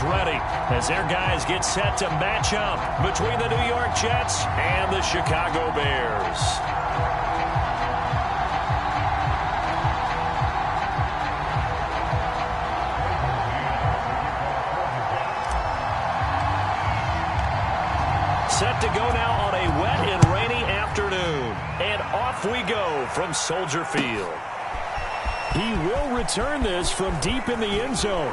ready as their guys get set to match up between the New York Jets and the Chicago Bears. Set to go now on a wet and rainy afternoon. And off we go from Soldier Field. He will return this from deep in the end zone.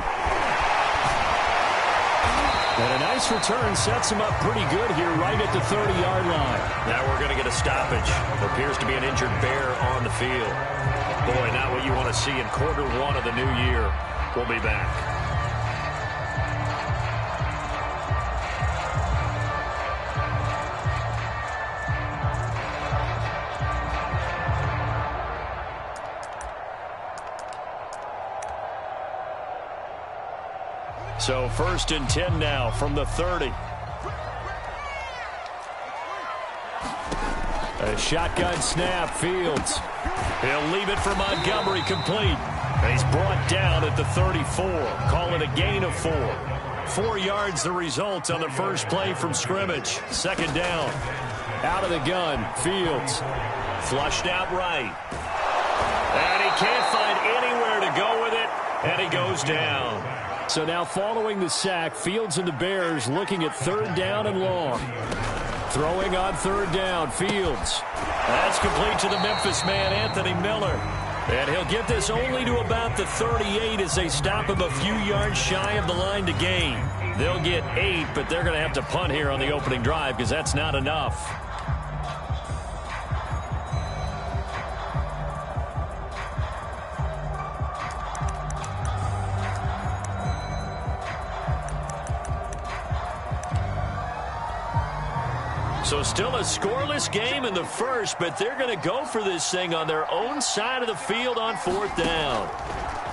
And a nice return sets him up pretty good here right at the 30-yard line. Now we're going to get a stoppage. There appears to be an injured Bear on the field. Boy, not what you want to see in quarter one of the new year. We'll be back. So 1st and 10 now from the 30. A shotgun snap, Fields. He'll leave it for Montgomery, complete. And he's brought down at the 34. Call it a gain of 4. 4 yards the result on the first play from scrimmage. 2nd down. Out of the gun, Fields. Flushed out right. And he can't find anywhere to go with it. And he goes down. So now following the sack, Fields and the Bears looking at 3rd down and long. Throwing on 3rd down, Fields. That's complete to the Memphis man, Anthony Miller. And he'll get this only to about the 38 as they stop him a few yards shy of the line to gain. They'll get 8, but they're going to have to punt here on the opening drive because that's not enough. So still a scoreless game in the first, but they're going to go for this thing on their own side of the field on 4th down.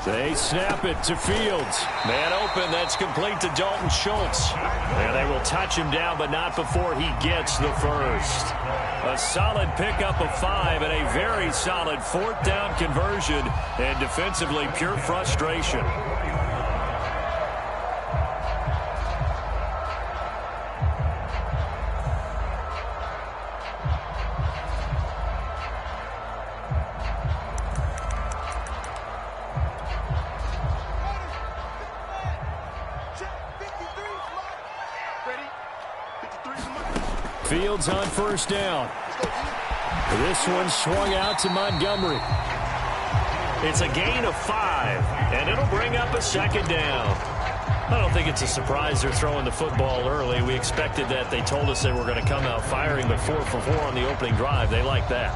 They snap it to Fields. Man open, that's complete to Dalton Schultz. And they will touch him down, but not before he gets the first. A solid pickup of 5 and a very solid 4th down conversion, and defensively pure frustration. Fields on 1st down. This one swung out to Montgomery. It's a gain of 5, and it'll bring up a 2nd down. I don't think it's a surprise they're throwing the football early. We expected that. They told us they were going to come out firing, but 4 for 4 on the opening drive. They like that.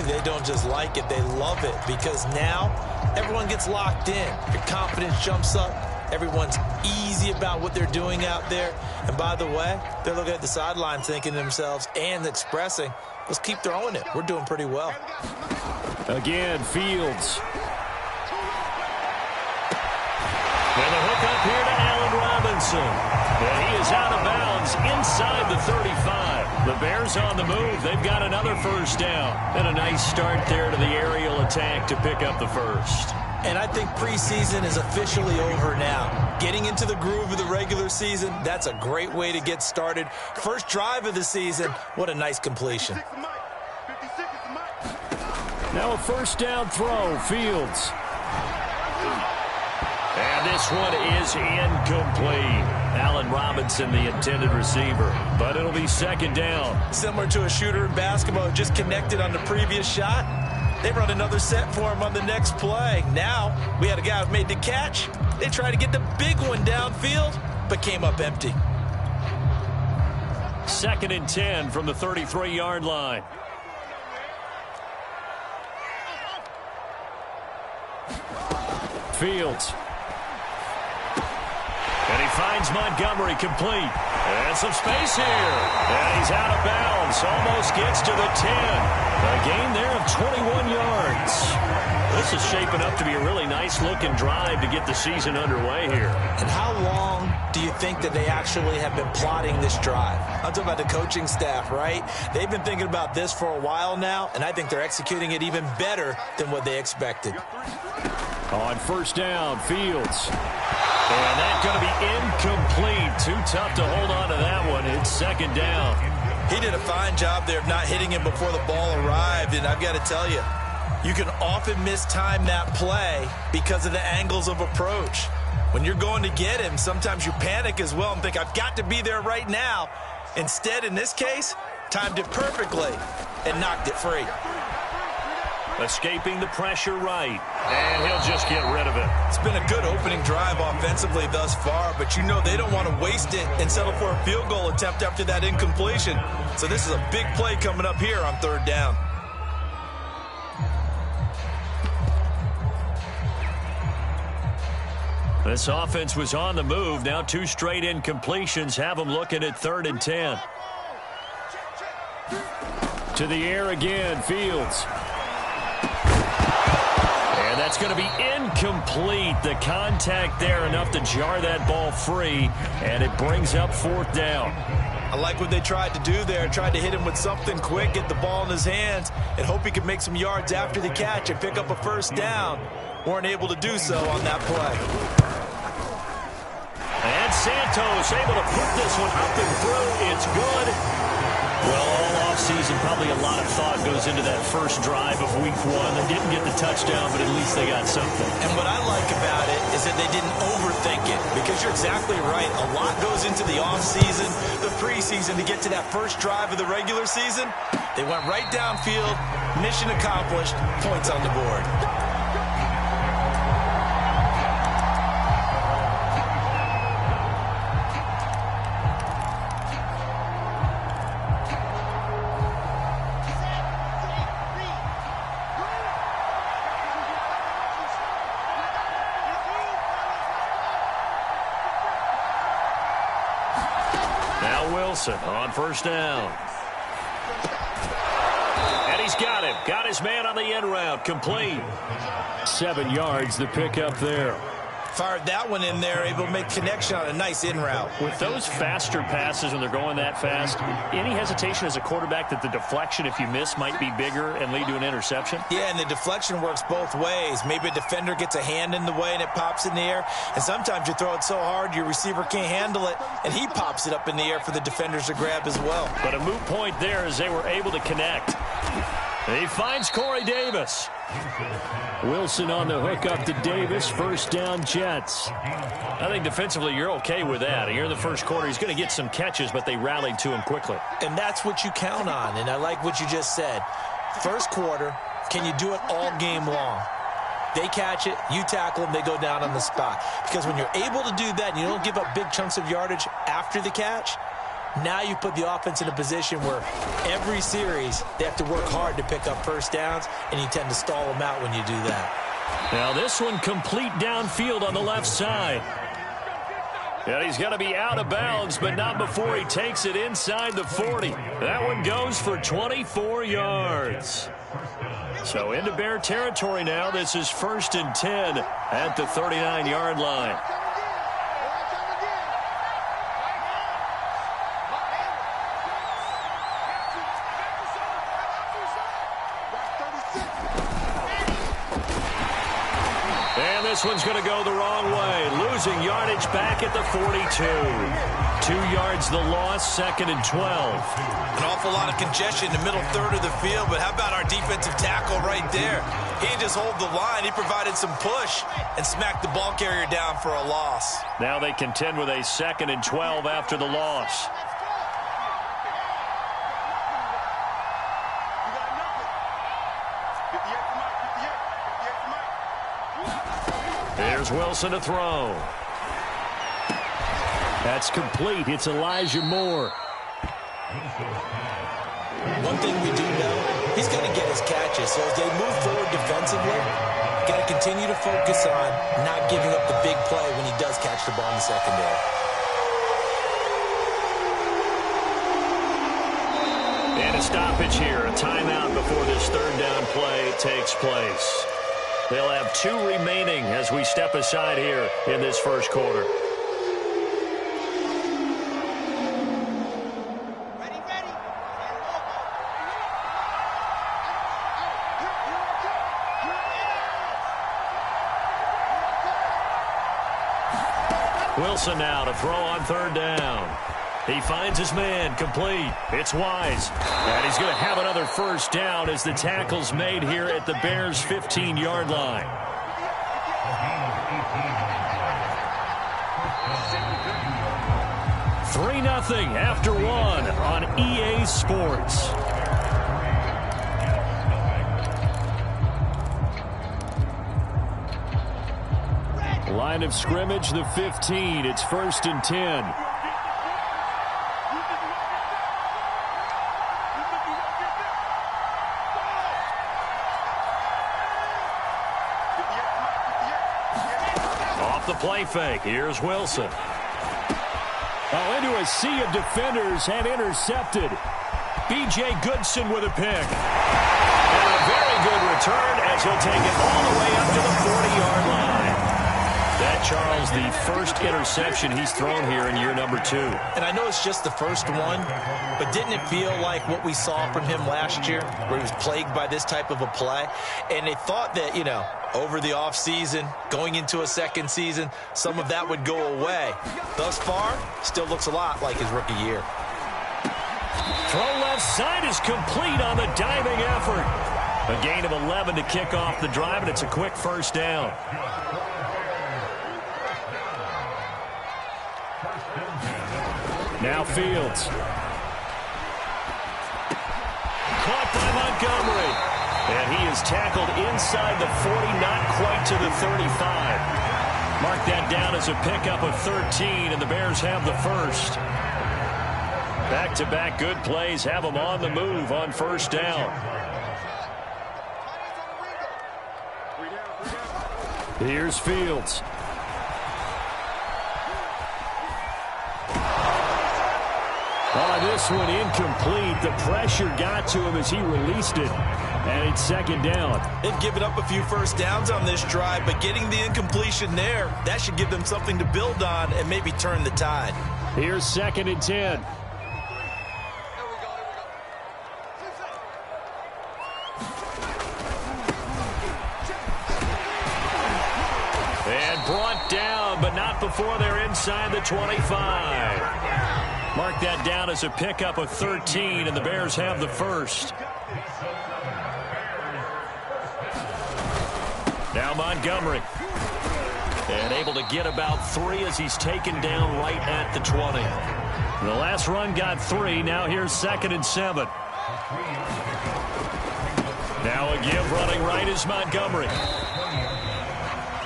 They don't just like it, they love it, because now everyone gets locked in. Your confidence jumps up. Everyone's easy about what they're doing out there. And by the way, they're looking at the sideline thinking to themselves and expressing, let's keep throwing it. We're doing pretty well. Again, Fields. And the hook up here to Allen Robinson. And he is out of bounds inside the 35. The Bears on the move. They've got another 1st down. And a nice start there to the aerial attack to pick up the first. And I think preseason is officially over now. Getting into the groove of the regular season, that's a great way to get started. First drive of the season, what a nice completion. Now a 1st down throw, Fields. And this one is incomplete. Allen Robinson, the intended receiver. But it'll be 2nd down. Similar to a shooter in basketball, just connected on the previous shot. They run another set for him on the next play. Now, we had a guy who made the catch. They tried to get the big one downfield, but came up empty. 2nd and 10 from the 33-yard line. Fields. And he finds Montgomery complete. And some space here. And he's out of bounds. Almost gets to the 10. A gain there of 21 yards. This is shaping up to be a really nice-looking drive to get the season underway here. And how long do you think that they actually have been plotting this drive? I'm talking about the coaching staff, right? They've been thinking about this for a while now, and I think they're executing it even better than what they expected. On 1st down, Fields. And that's going to be Too tough to hold on to that one. It's second down. He did a fine job there of not hitting him before the ball arrived, and I've got to tell you, you can often mistime that play because of the angles of approach. When you're going to get him, sometimes you panic as well and think, I've got to be there right now. Instead, in this case, timed it perfectly and knocked it free. Escaping the pressure right, and he'll just get rid of it. It's been a good opening drive offensively thus far, but you know they don't want to waste it and settle for a field goal attempt after that incompletion. So this is a big play coming up here on third down. This offense was on the move. Now 2 straight incompletions have them looking at 3rd and 10. To the air again, Fields. And that's going to be incomplete. The contact there enough to jar that ball free, and it brings up 4th down. I like what they tried to do there. Tried to hit him with something quick, get the ball in his hands, and hope he could make some yards after the catch and pick up a 1st down. Weren't able to do so on that play. And Santos able to put this one up and through. It's good. Well, all offseason, probably a lot of thought goes into that first drive of week 1. They didn't get the touchdown, but at least they got something. And what I like about it is that they didn't overthink it, because you're exactly right. A lot goes into the offseason, the preseason, to get to that first drive of the regular season. They went right downfield, mission accomplished, points on the board. On 1st down. And he's got him. Got his man on the end route. Complete. 7 yards, the pickup there. Fired that one in there, able to make connection on a nice in route. With those faster passes when they're going that fast, any hesitation as a quarterback that the deflection, if you miss, might be bigger and lead to an interception? Yeah, and the deflection works both ways. Maybe a defender gets a hand in the way and it pops in the air. And sometimes you throw it so hard your receiver can't handle it, and he pops it up in the air for the defenders to grab as well. But a moot point there as they were able to connect. He finds Corey Davis. Wilson on the hook up to Davis. 1st down, Jets. I think defensively you're okay with that. Here in the first quarter, he's going to get some catches, but they rallied to him quickly. And that's what you count on, and I like what you just said. First quarter, can you do it all game long? They catch it, you tackle them, they go down on the spot. Because when you're able to do that and you don't give up big chunks of yardage after the catch, now you put the offense in a position where every series they have to work hard to pick up 1st downs, and you tend to stall them out when you do that. Now this one complete downfield on the left side. And he's going to be out of bounds, but not before he takes it inside the 40. That one goes for 24 yards. So into Bear territory now. This is 1st and 10 at the 39-yard line. This one's going to go the wrong way. Losing yardage back at the 42. 2 yards the loss, 2nd and 12. An awful lot of congestion in the middle third of the field, but how about our defensive tackle right there? He didn't just hold the line. He provided some push and smacked the ball carrier down for a loss. Now they contend with a 2nd and 12 after the loss. Here's Wilson to throw. That's complete. It's Elijah Moore. One thing we do know, he's going to get his catches. So as they move forward defensively, got to continue to focus on not giving up the big play when he does catch the ball in the secondary. And a stoppage here, a timeout before this 3rd down play takes place. They'll have 2 remaining as we step aside here in this first quarter. Wilson now to throw on third down. He finds his man, complete. It's Wise. And he's going to have another first down as the tackle's made here at the Bears' 15-yard line. Three 0 after one on EA Sports. Line of scrimmage, the 15. It's 1st and 10. The play fake. Here's Wilson. Oh, into a sea of defenders and intercepted. B.J. Goodson with a pick. And a very good return as he'll take it all the way up to the 40-yard line. That, Charles, the first interception he's thrown here in year number 2. And I know it's just the first one, but didn't it feel like what we saw from him last year, where he was plagued by this type of a play? And they thought that, you know, over the offseason, going into a second season, some of that would go away. Thus far, still looks a lot like his rookie year. Throw left side is complete on the diving effort. A gain of 11 to kick off the drive, and it's a quick first down. Now Fields. Caught by Montgomery. And he is tackled inside the 40, not quite to the 35. Mark that down as a pickup of 13, and the Bears have the first. Back-to-back good plays have them on the move on first down. Here's Fields. On this one, incomplete. The pressure got to him as he released it. And it's second down. They've given up a few first downs on this drive, but getting the incompletion there, that should give them something to build on and maybe turn the tide. Here's 2nd and 10. And brought down, but not before they're inside the 25. Mark that down as a pickup of 13, and the Bears have the first. Now Montgomery. And able to get about 3 as he's taken down right at the 20. The last run got 3. Now here's 2nd and 7. Now a give running right is Montgomery.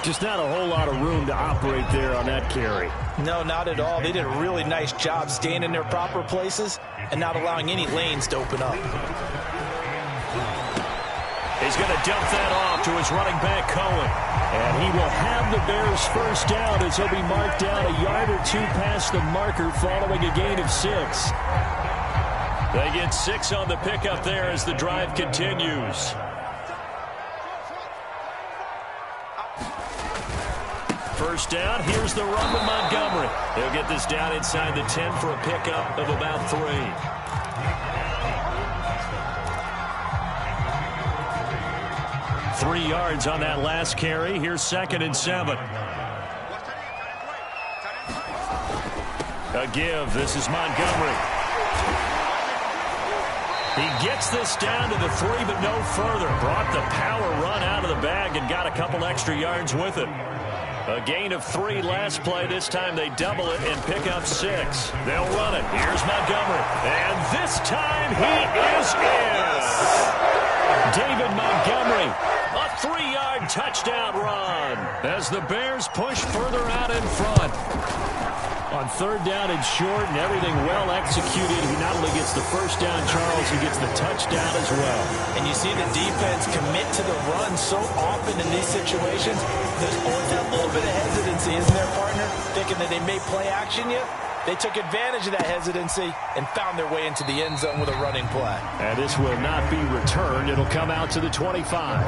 Just not a whole lot of room to operate there on that carry. No, not at all. They did a really nice job staying in their proper places and not allowing any lanes to open up. He's going to dump that off to his running back, Cohen. And he will have the Bears first down as he'll be marked down a yard or 2 past the marker following a gain of 6. They get 6 on the pickup there as the drive continues. First down, here's the run to Montgomery. He'll get this down inside the 10 for a pickup of about 3. Three yards on that last carry. Here's 2nd and 7. A give. This is Montgomery. He gets this down to the 3, but no further. Brought the power run out of the bag and got a couple extra yards with it. A gain of 3 last play. This time they double it and pick up 6. They'll run it. Here's Montgomery. And this time he is in. David Montgomery. A 3-yard touchdown run as the Bears push further out in front. On third down and short and everything well executed, he not only gets the first down, Charles, he gets the touchdown as well. And you see the defense commit to the run so often in these situations. There's always that little bit of hesitancy, isn't there, partner? Thinking that they may play action you. They took advantage of that hesitancy and found their way into the end zone with a running play. And this will not be returned. It'll come out to the 25.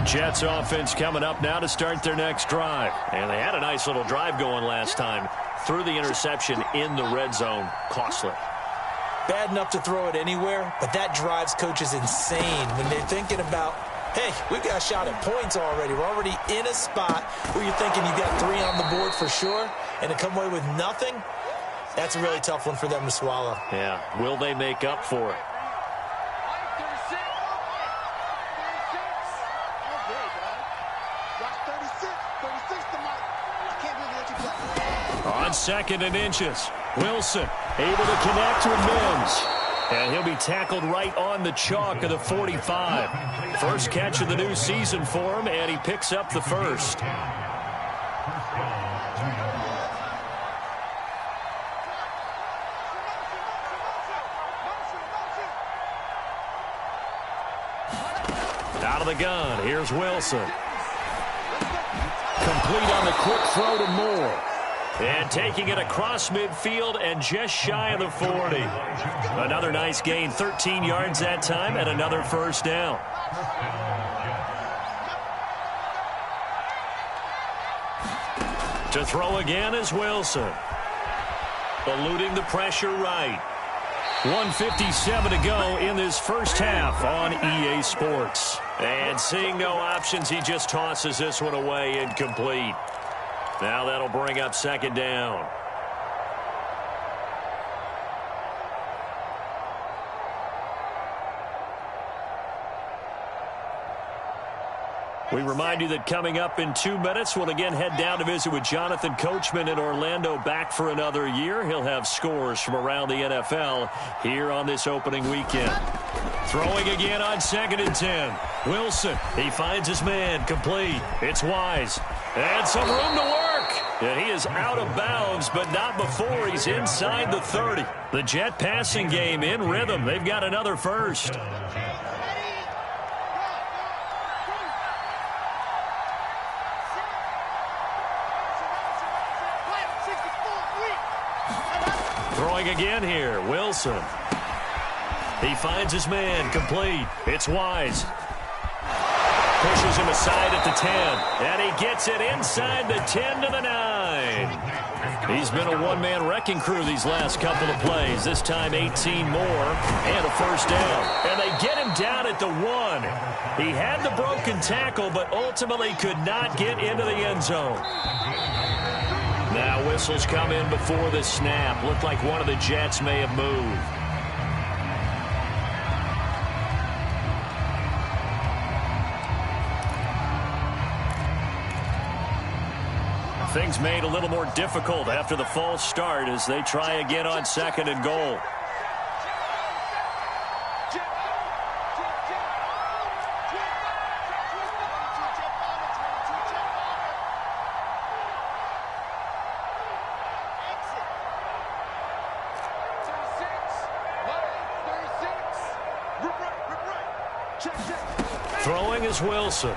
Jets offense coming up now to start their next drive. And they had a nice little drive going last time. Threw the interception in the red zone. Costly. bad enough to throw it anywhere, but that drives coaches insane when they're thinking about, hey, we've got a shot at points already. We're already in a spot where you're thinking you've got 3 on the board for sure, and to come away with nothing, that's a really tough one for them to swallow. Yeah, will they make up for it? On 2nd and inches, Wilson able to connect with Mims. And he'll be tackled right on the chalk of the 45. First catch of the new season for him, and he picks up the first. Out of the gun, here's Wilson. Complete on the quick throw to Moore. And taking it across midfield and just shy of the 40. Another nice gain, 13 yards that time, and another first down. To throw again is Wilson. Eluding the pressure right. 1:57 to go in this first half on EA Sports. And seeing no options, he just tosses this one away incomplete. Now that'll bring up 2nd down. We remind you that coming up in 2 minutes, we'll again head down to visit with Jonathan Coachman in Orlando, back for another year. He'll have scores from around the NFL here on this opening weekend. Throwing again on 2nd and 10. Wilson, he finds his man, complete. It's Wise. And some room to work. And he is out of bounds, but not before he's inside the 30. The Jet passing game in rhythm. They've got another first. Throwing again here, Wilson. He finds his man, complete. It's Wise. Pushes him aside at the 10, and he gets it inside the 10 to the 9. He's been a one-man wrecking crew these last couple of plays. This time 18 more and a first down. And they get him down at the 1. He had the broken tackle, but ultimately could not get into the end zone. Now whistles come in before the snap. Looked like one of the Jets may have moved. Things made a little more difficult after the false start as they try again on 2nd and goal. Throwing is Wilson.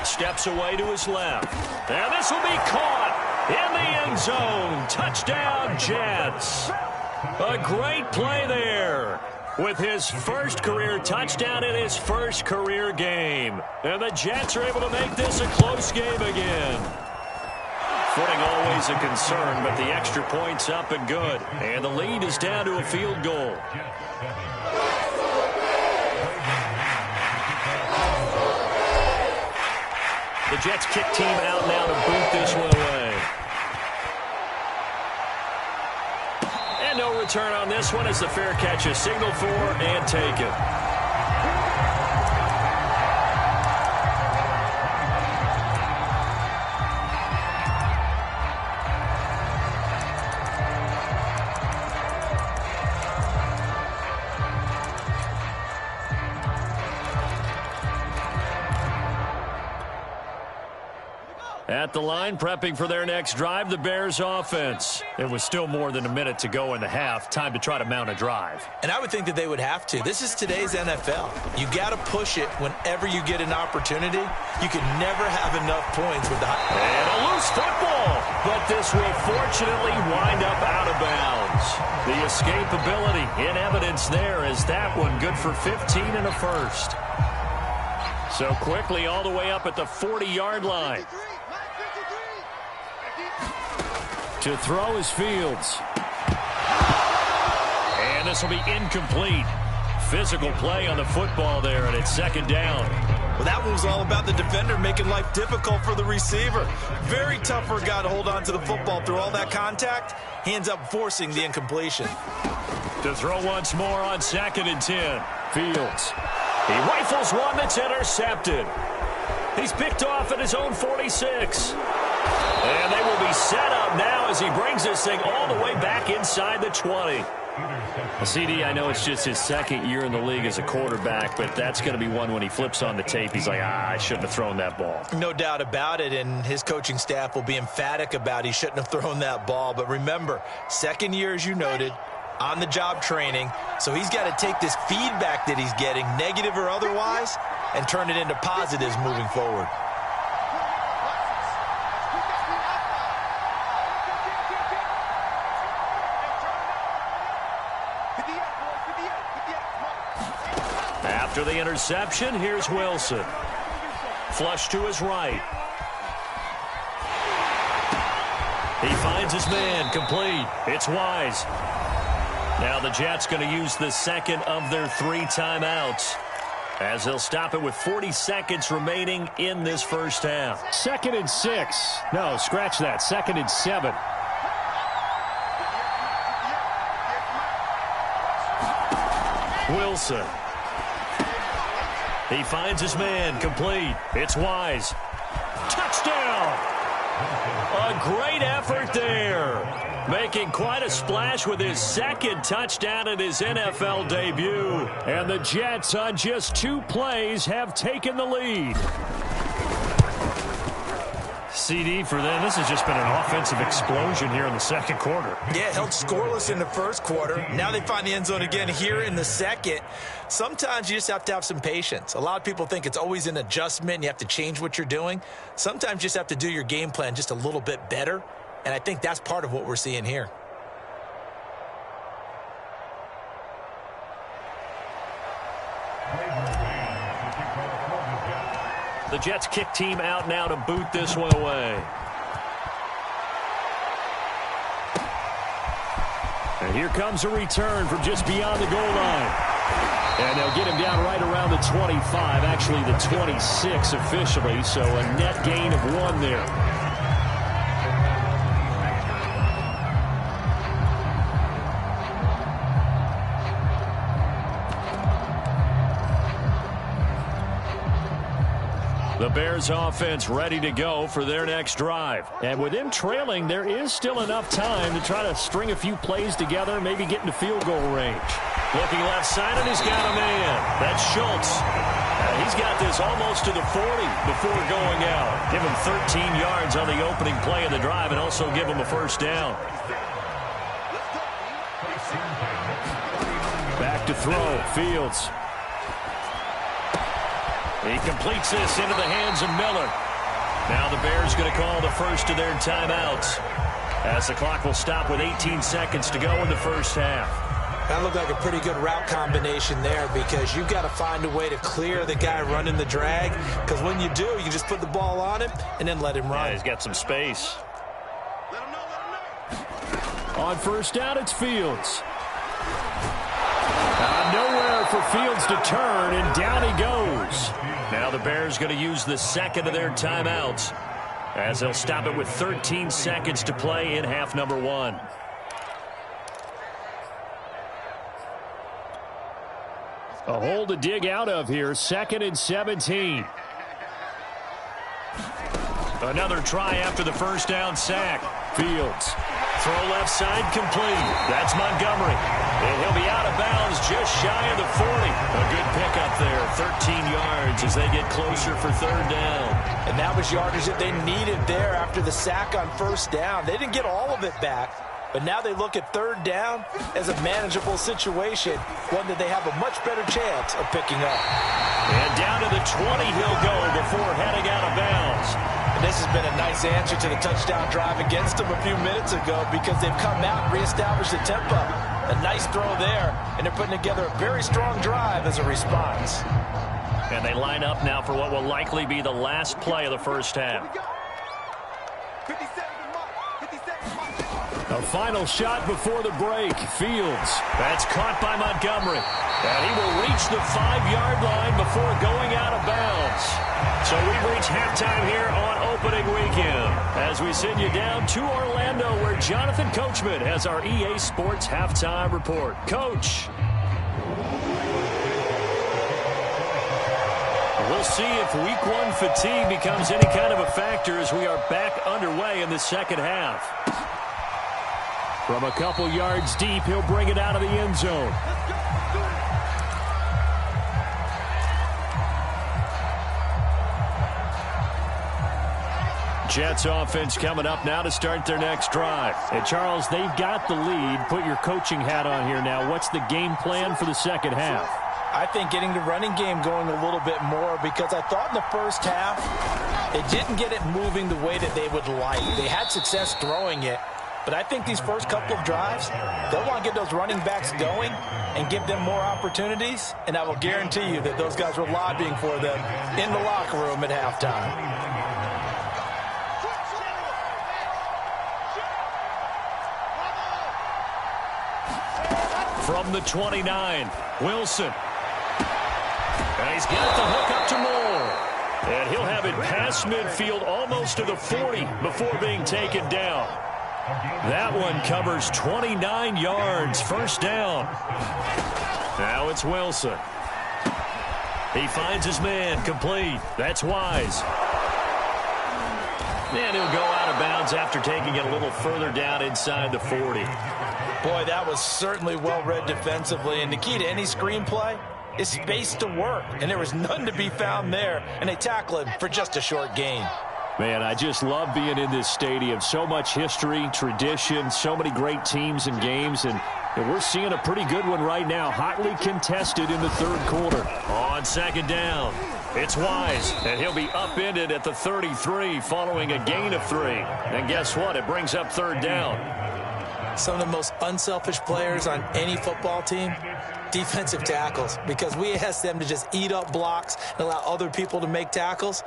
Steps away to his left. And this will be caught in the end zone. Touchdown, Jets. A great play there with his first career touchdown in his first career game. And the Jets are able to make this a close game again. Footing always a concern, but the extra point's up and good. And the lead is down to a field goal. The Jets kick team out now to boot this one away. And no return on this one as the fair catch is signaled for and taken. At the line, prepping for their next drive, the Bears offense. It was still more than a minute to go in the half. Time to try to mount a drive. And I would think that they would have to. This is today's NFL. You got to push it whenever you get an opportunity. You can never have enough points with the... And a loose football. But this will fortunately wind up out of bounds. The escapability in evidence there is that one good for 15 and a first. So quickly all the way up at the 40-yard line. To throw is Fields. And this will be incomplete. Physical play on the football there, and it's second down. Well, that one was all about the defender making life difficult for the receiver. Very tough for a guy to hold on to the football through all that contact. He ends up forcing the incompletion. To throw once more on 2nd and 10. Fields. He rifles one that's intercepted. He's picked off at his own 46. And they will be set up now as he brings this thing all the way back inside the 20. CD, I know it's just his second year in the league as a quarterback, but that's going to be one when he flips on the tape. He's like, I shouldn't have thrown that ball. No doubt about it, and his coaching staff will be emphatic about he shouldn't have thrown that ball. But remember, second year, as you noted, on-the-job training, so he's got to take this feedback that he's getting, negative or otherwise, and turn it into positives moving forward. After the interception, here's Wilson. Flush to his right. He finds his man, complete. It's Wise. Now the Jets going to use the second of their 3 timeouts, as they'll stop it with 40 seconds remaining in this first half. 2nd and 6. No, scratch that. 2nd and 7. Wilson. He finds his man, complete. It's Wise. Touchdown! A great effort there. Making quite a splash with his 2nd touchdown in his NFL debut. And the Jets, on just 2 plays, have taken the lead. CD, for them, this has just been an offensive explosion here in the second quarter. Yeah, held scoreless in the first quarter. Now they find the end zone again here in the second. Sometimes you just have to have some patience. A lot of people think it's always an adjustment and you have to change what you're doing. Sometimes you just have to do your game plan just a little bit better, and I think that's part of what we're seeing here. The Jets kick team out now to boot this one away. And here comes a return from just beyond the goal line. And they'll get him down right around the 25, actually the 26 officially, so a net gain of 1 there. The Bears offense ready to go for their next drive. And with them trailing, there is still enough time to try to string a few plays together, maybe get into field goal range. Looking left side, and he's got a man. That's Schultz. He's got this almost to the 40 before going out. Give him 13 yards on the opening play of the drive and also give him a first down. Back to throw, Fields. He completes this into the hands of Miller. Now the Bears going to call the first of their timeouts, as the clock will stop with 18 seconds to go in the first half. That looked like a pretty good route combination there, because you've got to find a way to clear the guy running the drag, because when you do, you can just put the ball on him and then let him run. Yeah, he's got some space. On first down, it's Fields. Nowhere for Fields to turn, and down he goes. Now the Bears going to use the second of their timeouts, as they'll stop it with 13 seconds to play in half number 1. A hole to dig out of here. 2nd and 17. Another try after the first down sack. Fields. Throw left side, complete. That's Montgomery. And he'll be out of bounds just shy of the 40. A good pickup there, 13 yards as they get closer for third down. And that was yardage that they needed there after the sack on first down. They didn't get all of it back, but now they look at third down as a manageable situation, one that they have a much better chance of picking up. And down to the 20 he'll go before heading out of bounds. And this has been a nice answer to the touchdown drive against them a few minutes ago, because they've come out and reestablished the tempo. A nice throw there, and they're putting together a very strong drive as a response. And they line up now for what will likely be the last play of the first half. A final shot before the break. Fields. That's caught by Montgomery. And he will reach the 5-yard line before going out of bounds. So we've reached halftime here on opening weekend as we send you down to Orlando where Jonathan Coachman has our EA Sports halftime report. Coach. We'll see if week 1 fatigue becomes any kind of a factor as we are back underway in the second half. From a couple yards deep, he'll bring it out of the end zone. Jets offense coming up now to start their next drive. And Charles, they've got the lead. Put your coaching hat on here now. What's the game plan for the second half? I think getting the running game going a little bit more because I thought in the first half it didn't get it moving the way that they would like. They had success throwing it, but I think these first couple of drives, they'll want to get those running backs going and give them more opportunities, and I will guarantee you that those guys were lobbying for them in the locker room at halftime. From the 29, Wilson. And he's got the hook up to Moore. And he'll have it past midfield almost to the 40 before being taken down. That one covers 29 yards. First down. Now it's Wilson. He finds his man. Complete. That's Wise. And he'll go out of bounds after taking it a little further down inside the 40. Boy, that was certainly well-read defensively. And the key to any screenplay is space to work. And there was none to be found there. And they tackle him for just a short gain. Man, I just love being in this stadium. So much history, tradition, so many great teams and games. And we're seeing a pretty good one right now. Hotly contested in the third quarter. On second down, it's Wise. And he'll be upended at the 33 following a gain of 3. And guess what? It brings up third down. Some of the most unselfish players on any football team, defensive tackles, because we ask them to just eat up blocks and allow other people to make tackles.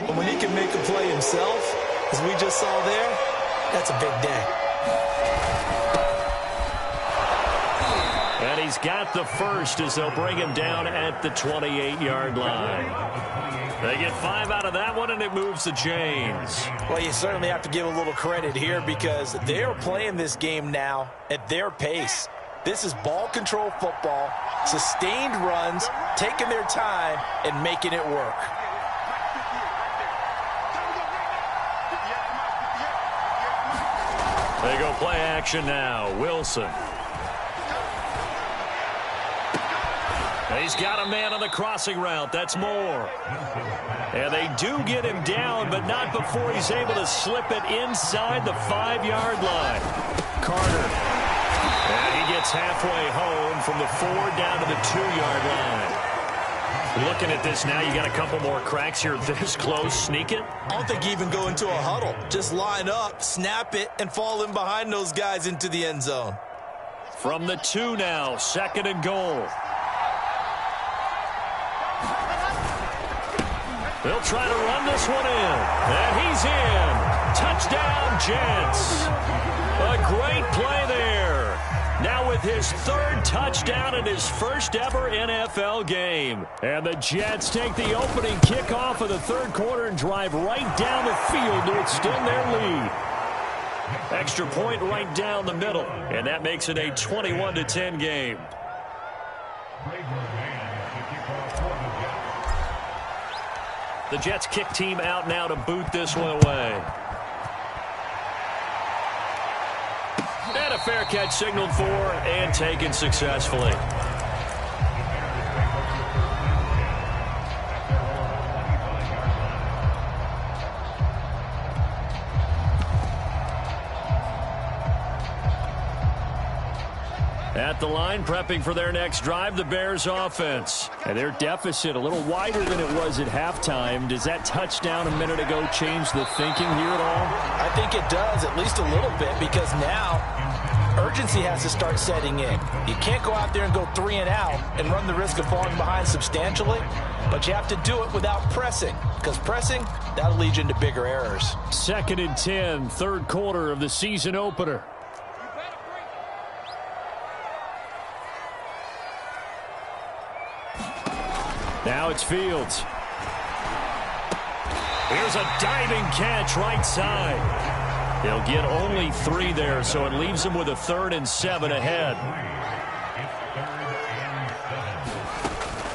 But when he can make a play himself, as we just saw there, that's a big day. And he's got the first as they'll bring him down at the 28-yard line. They get 5 out of that one, and it moves the chains. Well, you certainly have to give a little credit here because they're playing this game now at their pace. This is ball control football, sustained runs, taking their time, and making it work. They go play action now. Wilson. He's got a man on the crossing route. That's Moore. And they do get him down, but not before he's able to slip it inside the 5-yard line. Carter. And he gets halfway home from the 4 down to the 2-yard line. Looking at this now, you got a couple more cracks here this close. Sneak it. I don't think you even go into a huddle. Just line up, snap it, and fall in behind those guys into the end zone. From the 2 now, second and goal. They'll try to run this one in. And he's in. Touchdown, Jets. A great play there. Now with his 3rd touchdown in his first ever NFL game. And the Jets take the opening kickoff of the third quarter and drive right down the field to extend their lead. Extra point right down the middle. And that makes it a 21-10 game. The Jets kick team out now to boot this one away. And a fair catch signaled for and taken successfully. At the line, prepping for their next drive, the Bears offense. And their deficit a little wider than it was at halftime. Does that touchdown a minute ago change the thinking here at all? I think it does, at least a little bit, because now urgency has to start setting in. You can't go out there and go 3 and out and run the risk of falling behind substantially, but you have to do it without pressing, because pressing, that'll lead you into bigger errors. 2nd and 10, third quarter of the season opener. Now it's Fields. Here's a diving catch right side. He'll get only 3 there, so it leaves him with a 3rd and 7 ahead.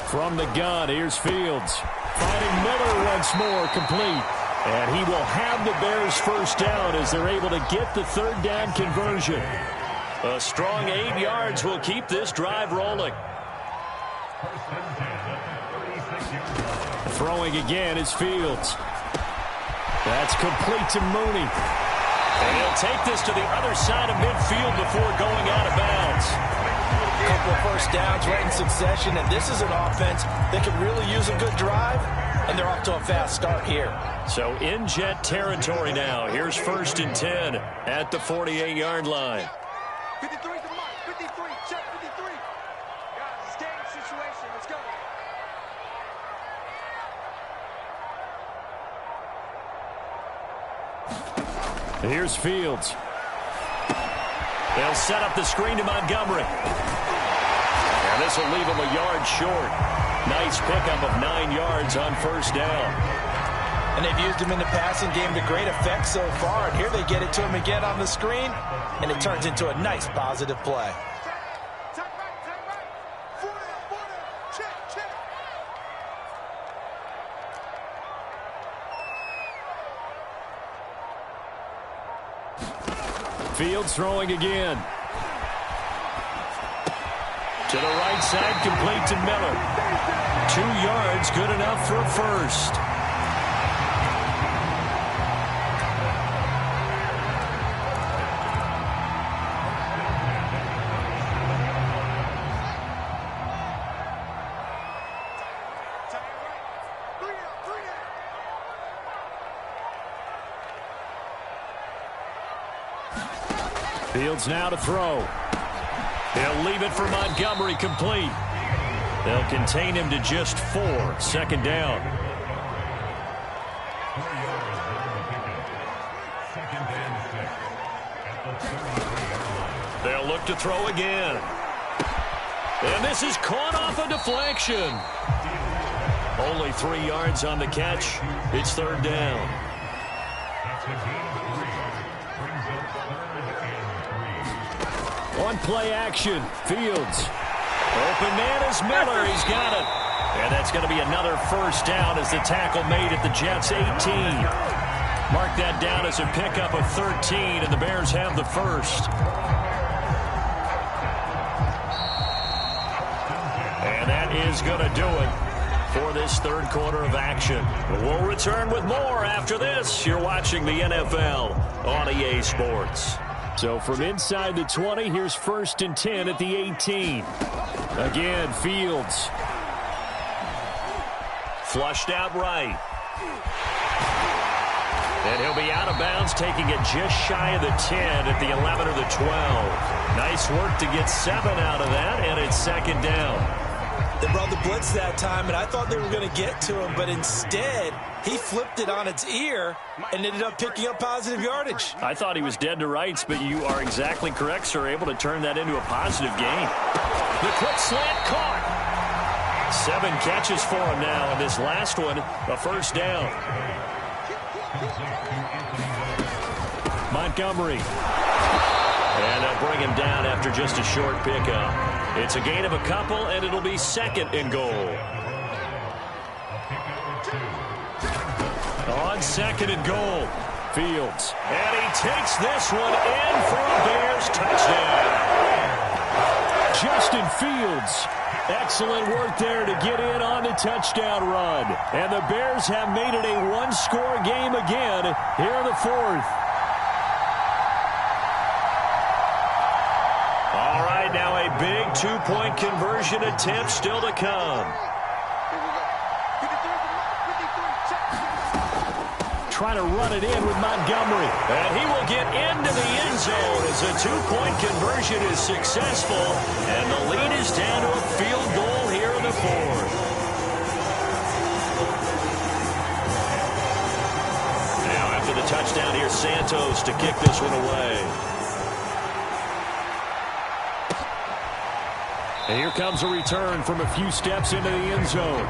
From the gun, here's Fields. Finding Miller once more, complete. And he will have the Bears first down as they're able to get the 3rd down conversion. A strong 8 yards will keep this drive rolling. Throwing again is Fields. That's complete to Mooney. And he'll take this to the other side of midfield before going out of bounds. A couple of first downs right in succession, and this is an offense that could really use a good drive, and they're off to a fast start here. So in jet territory now. Here's 1st and 10 at the 48-yard line. 53 to Mike. 53. Check 53. Guys, it's game situation. Let's go. Here's Fields. They'll set up the screen to Montgomery. And this will leave him a yard short. Nice pickup of 9 yards on 1st down. And they've used him in the passing game to great effect so far. And here they get it to him again on the screen, and it turns into a nice positive play. Take right. 40. Check. Fields throwing again. To the right side, complete to Miller. 2 yards, good enough for a 1st. Fields now to throw. He'll leave it for Montgomery, complete. They'll contain him to just 4. 2nd down. They'll look to throw again. And this is caught off a deflection. Only 3 yards on the catch. It's 3rd down. On play action, Fields. Open man is Miller. He's got it. And that's going to be another 1st down as the tackle made at the Jets' 18. Mark that down as a pickup of 13, and the Bears have the 1st. And that is going to do it for this 3rd quarter of action. We'll return with more after this. You're watching the NFL on EA Sports. So from inside the 20, here's 1st and 10 at the 18. Again, Fields. Flushed out right. And he'll be out of bounds, taking it just shy of the 10 at the 11 or the 12. Nice work to get 7 out of that, and it's 2nd down. They brought the blitz that time, and I thought they were going to get to him, but instead, he flipped it on its ear and ended up picking up positive yardage. I thought he was dead to rights, but you are exactly correct, sir. Able to turn that into a positive gain. The quick slant caught. 7 catches for him now, and this last one, a 1st down. Montgomery. And they'll bring him down after just a short pickup. It's a gain of a couple, and it'll be 2nd and goal. On 2nd and goal, Fields. And he takes this one in for a Bears touchdown. Justin Fields. Excellent work there to get in on the touchdown run. And the Bears have made it a 1-score game again here in the 4th. All right, now a big 2-point conversion attempt still to come. Trying to run it in with Montgomery. And he will get into the end zone as a 2-point conversion is successful. And the lead is down to a field goal here in the 4th. Now after the touchdown, here's Santos to kick this one away. And here comes a return from a few steps into the end zone.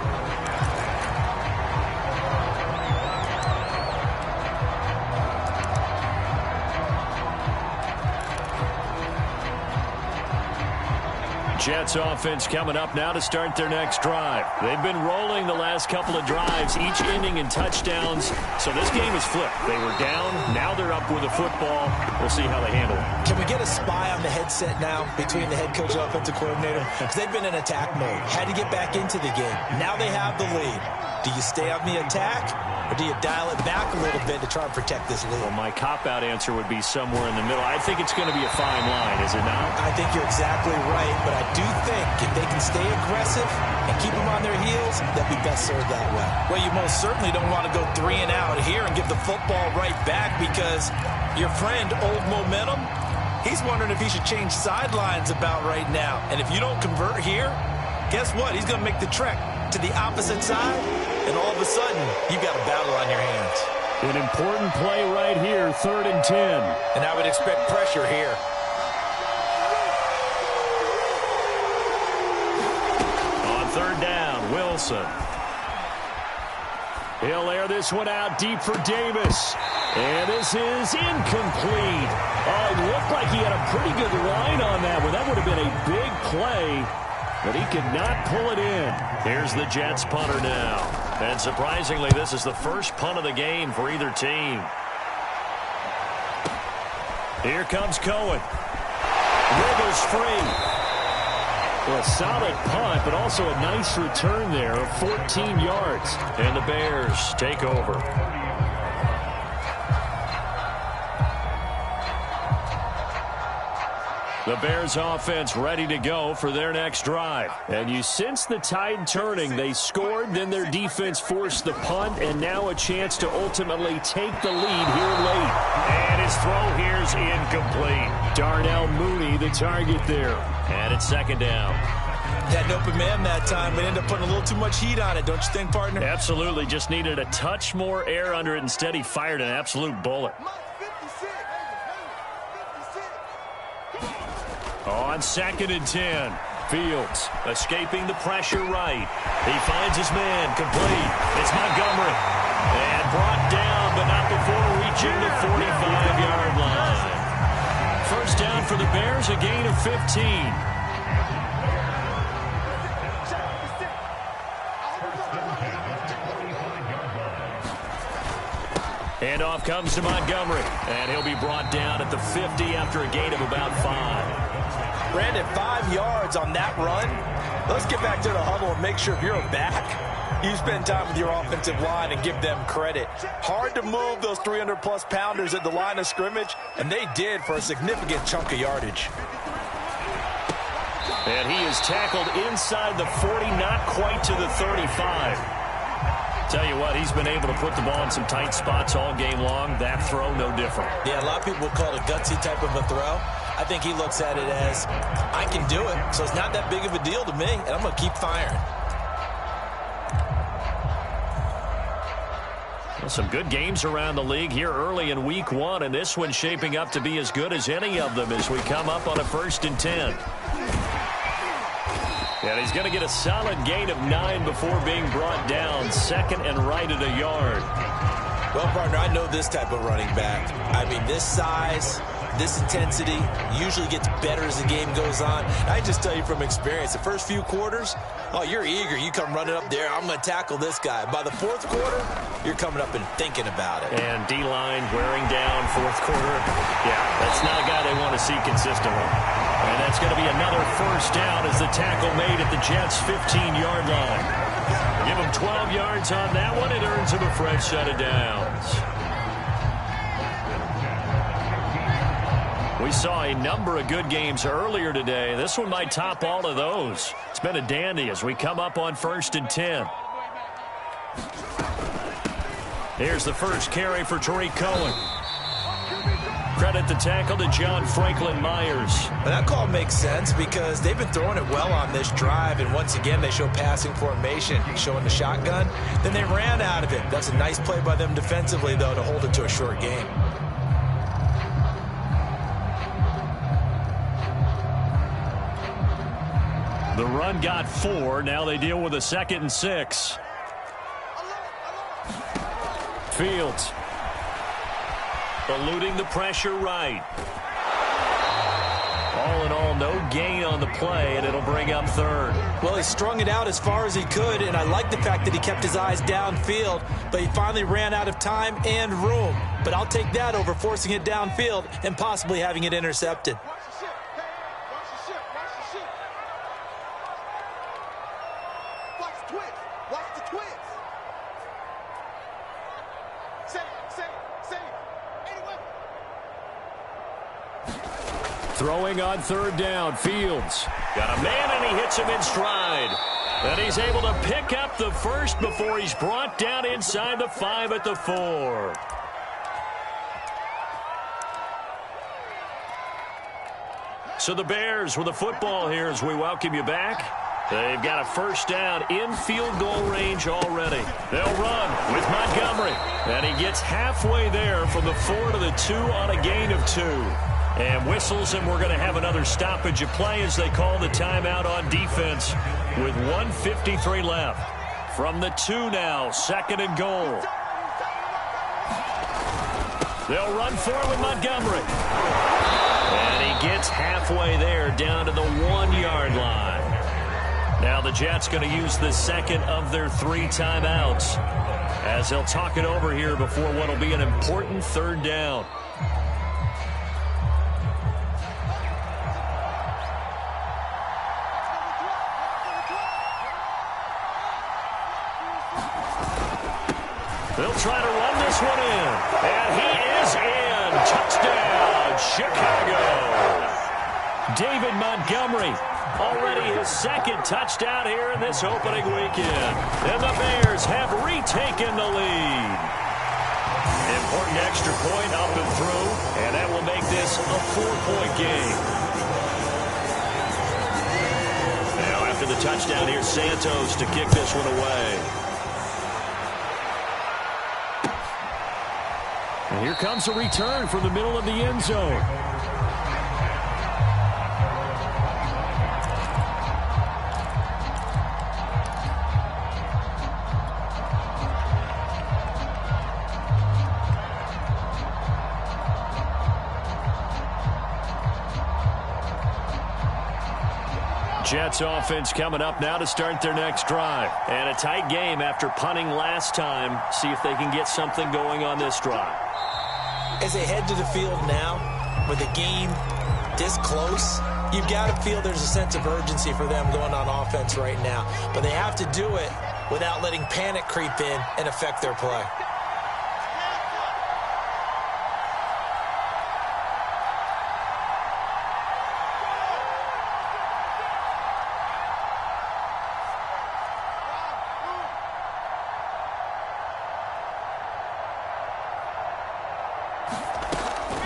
Jets offense coming up now to start their next drive. They've been rolling the last couple of drives, each ending in touchdowns. So this game is flipped. They were down. Now they're up with a football. We'll see how they handle it. Can we get a spy on the headset now between the head coach and offensive coordinator? Because they've been in attack mode. Had to get back into the game. Now they have the lead. Do you stay on the attack, or do you dial it back a little bit to try and protect this lead? Well, my cop-out answer would be somewhere in the middle. I think it's going to be a fine line, is it not? I think you're exactly right, but I do think if they can stay aggressive and keep them on their heels, they'll be best served that way. Well, you most certainly don't want to go 3 and out here and give the football right back, because your friend, Old Momentum, he's wondering if he should change sidelines about right now. And if you don't convert here, guess what? He's going to make the trek to the opposite side, and all of a sudden, you've got a battle on your hands. An important play right here, 3rd and 10. And I would expect pressure here. On 3rd down, Wilson. He'll air this one out deep for Davis. And this is incomplete. Oh, it looked like he had a pretty good line on that one. That would have been a big play, but he could not pull it in. Here's the Jets punter now. And surprisingly, this is the first punt of the game for either team. Here comes Cohen. Wiggles free. Well, a solid punt, but also a nice return there of 14 yards. And the Bears take over. The Bears offense ready to go for their next drive. And you sense the tide turning. They scored, then their defense forced the punt, and now a chance to ultimately take the lead here late. And his throw here's incomplete. Darnell Mooney, the target there. And it's 2nd down. Had an open man that time, but ended up putting a little too much heat on it, don't you think, partner? Absolutely. Just needed a touch more air under it. Instead, he fired an absolute bullet. On 2nd and 10, Fields escaping the pressure right. He finds his man complete. It's Montgomery. And brought down, but not before reaching the 45-yard line. 1st down for the Bears, a gain of 15. Handoff comes to Montgomery, and he'll be brought down at the 50 after a gain of about 5. Brandon, 5 yards on that run. Let's get back to the huddle and make sure if you're a back, you spend time with your offensive line and give them credit. Hard to move those 300-plus pounders at the line of scrimmage, and they did for a significant chunk of yardage. And he is tackled inside the 40, not quite to the 35. Tell you what, he's been able to put the ball in some tight spots all game long. That throw, no different. Yeah, a lot of people would call it a gutsy type of a throw. I think he looks at it as, I can do it, so it's not that big of a deal to me, and I'm going to keep firing. Well, some good games around the league here early in week 1, and this one's shaping up to be as good as any of them as we come up on a 1st and 10. And he's going to get a solid gain of 9 before being brought down. 2nd and right at a yard. Well, partner, I know this type of running back. I mean, this size, this intensity usually gets better as the game goes on. I just tell you from experience, the first few quarters, oh, you're eager. You come running up there, I'm going to tackle this guy. By the 4th quarter, you're coming up and thinking about it. And D-line wearing down 4th quarter. Yeah, that's not a guy they want to see consistently. And that's going to be another 1st down as the tackle made at the Jets' 15-yard line. Give him 12 yards on that one. It earns him a fresh set of downs. We saw a number of good games earlier today. This one might top all of those. It's been a dandy as we come up on 1st and 10. Here's the first carry for Tariq Cohen. Credit the tackle to John Franklin Myers. And that call makes sense because they've been throwing it well on this drive, and once again they show passing formation, showing the shotgun. Then they ran out of it. That's a nice play by them defensively, though, to hold it to a short game. The run got 4. Now they deal with a 2nd and 6. Fields. Eluding the pressure right. All in all, no gain on the play, and it'll bring up 3rd. Well, he strung it out as far as he could, and I like the fact that he kept his eyes downfield, but he finally ran out of time and room. But I'll take that over forcing it downfield and possibly having it intercepted. Throwing on 3rd down, Fields. Got a man, and he hits him in stride. And he's able to pick up the first before he's brought down inside the 5 at the 4. So the Bears with the football here as we welcome you back. They've got a 1st down in field goal range already. They'll run with Montgomery. And he gets halfway there from the 4 to the 2 on a gain of 2. And whistles, and we're going to have another stoppage of play as they call the timeout on defense with 1:53 left. From the 2 now, 2nd and goal. They'll run for it with Montgomery. And he gets halfway there down to the 1-yard line. Now the Jets going to use the 2nd of their 3 timeouts as they'll talk it over here before what will be an important 3rd down. They'll try to run this one in. And he is in. Touchdown, Chicago. David Montgomery, already his 2nd touchdown here in this opening weekend. And the Bears have retaken the lead. Important extra point up and through, and that will make this a 4-point game. Now after the touchdown, here's Santos to kick this one away. And here comes a return from the middle of the end zone. Jets offense coming up now to start their next drive. And a tight game after punting last time. See if they can get something going on this drive. As they head to the field now, with the game this close, you've got to feel there's a sense of urgency for them going on offense right now. But they have to do it without letting panic creep in and affect their play.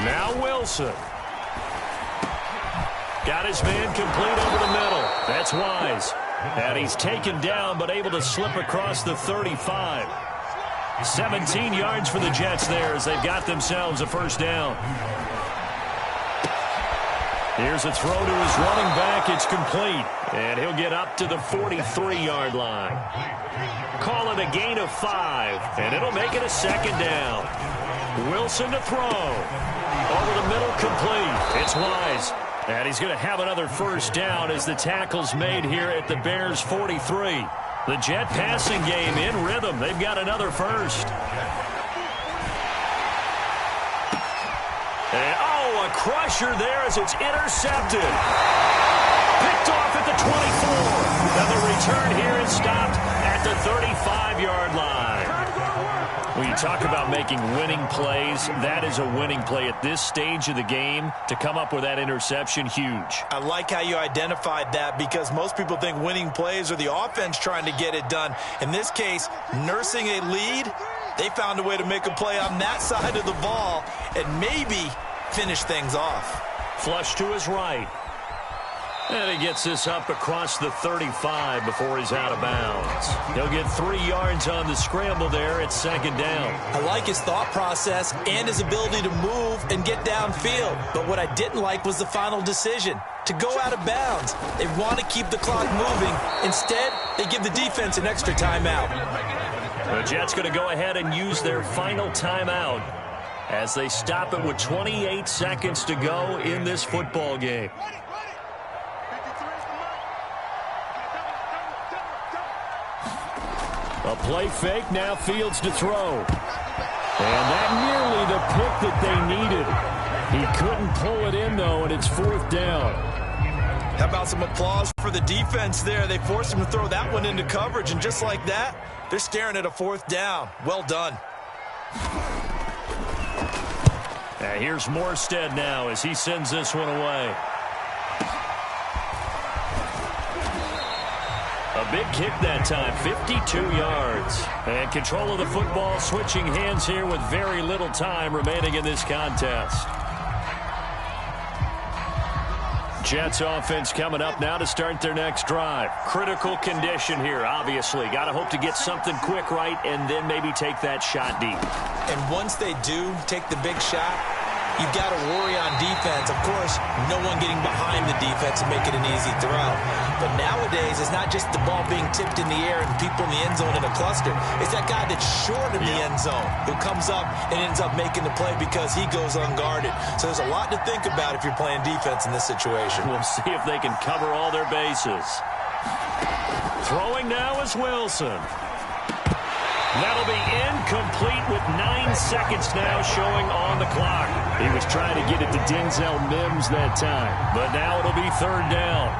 Now Wilson. Got his man complete over the middle. That's Wise. And he's taken down but able to slip across the 35. 17 yards for the Jets there as they've got themselves a 1st down. Here's a throw to his running back. It's complete. And he'll get up to the 43-yard line. Call it a gain of 5. And it'll make it a 2nd down. Wilson to throw. Over the middle, complete. It's Wise. And he's going to have another 1st down as the tackle's made here at the Bears' 43. The Jet passing game in rhythm. They've got another 1st. And, a crusher there as it's intercepted. Picked off at the 24. And the return here is stopped at the 35-yard line. When you talk about making winning plays, that is a winning play at this stage of the game. To come up with that interception, huge. I like how you identified that because most people think winning plays are the offense trying to get it done. In this case, nursing a lead, they found a way to make a play on that side of the ball and maybe finish things off. Flush to his right. And he gets this up across the 35 before he's out of bounds. He'll get 3 yards on the scramble there at 2nd down. I like his thought process and his ability to move and get downfield. But what I didn't like was the final decision. to go out of bounds. They want to keep the clock moving. Instead, they give the defense an extra timeout. The Jets going to go ahead and use their final timeout as they stop it with 28 seconds to go in this football game. A play fake, now Fields to throw. And that nearly the pick that they needed. He couldn't pull it in, though, and it's 4th down. How about some applause for the defense there? They forced him to throw that one into coverage, and just like that, they're staring at a 4th down. Well done. Here's Morstead now as he sends this one away. A big kick that time, 52 yards. And control of the football, switching hands here with very little time remaining in this contest. Jets offense coming up now to start their next drive. Critical condition here, obviously. Got to hope to get something quick right and then maybe take that shot deep. And once they do take the big shot, you've got to worry on defense. Of course, no one getting behind the defense and make it an easy throw. But nowadays, it's not just the ball being tipped in the air and people in the end zone in a cluster. It's that guy that's short in the end zone who comes up and ends up making the play because he goes unguarded. So there's a lot to think about if you're playing defense in this situation. We'll see if they can cover all their bases. Throwing now is Wilson. That'll be incomplete with 9 seconds now showing on the clock. He was trying to get it to Denzel Mims that time, but now it'll be 3rd down.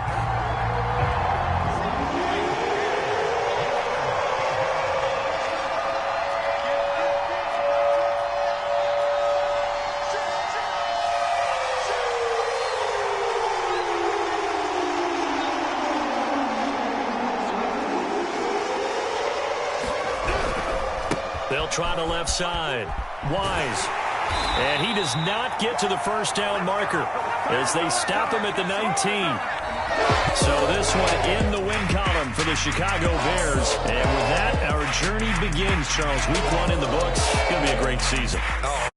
They'll try to left side. Wise. And he does not get to the 1st down marker as they stop him at the 19. So this one in the win column for the Chicago Bears. And with that, our journey begins, Charles. Week 1 in the books. It's going to be a great season. Oh,